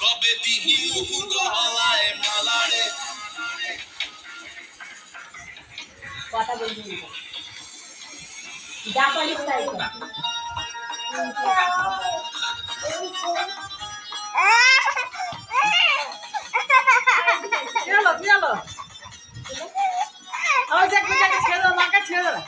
কবে দিহি গলায় মালারে কথা বলবি যা পারিস তাই কর চলো চলো ওই দেখ বেটাকে ছেড়ে দাও মাকে ছেড়ে দাও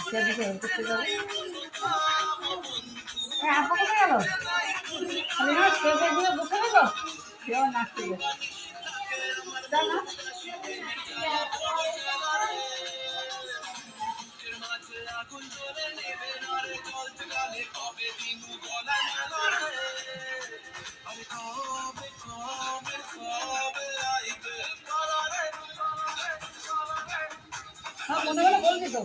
সেদিকে করতে যাবে আপা কোথায় গেল আমি না স্টেজে গিয়ে বসে দেবো কেউ নাচতে যাবে না মনে হলে বলবি তো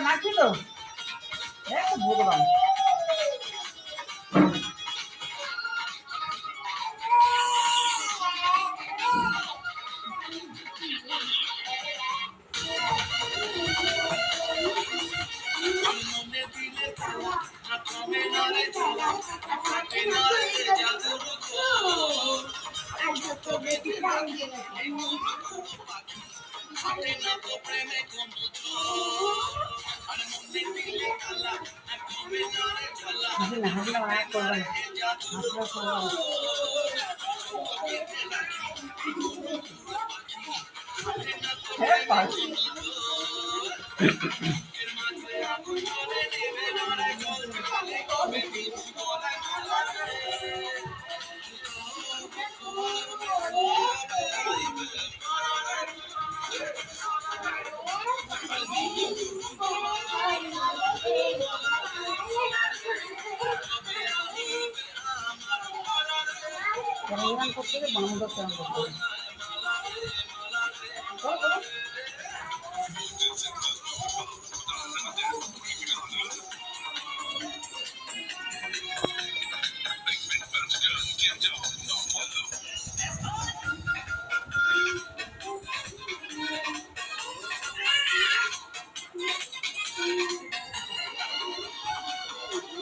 নাচি তো ভগবান হাসিনা হাসিনা অনেক করবেন হাসিনা করতে বন্ধ করতে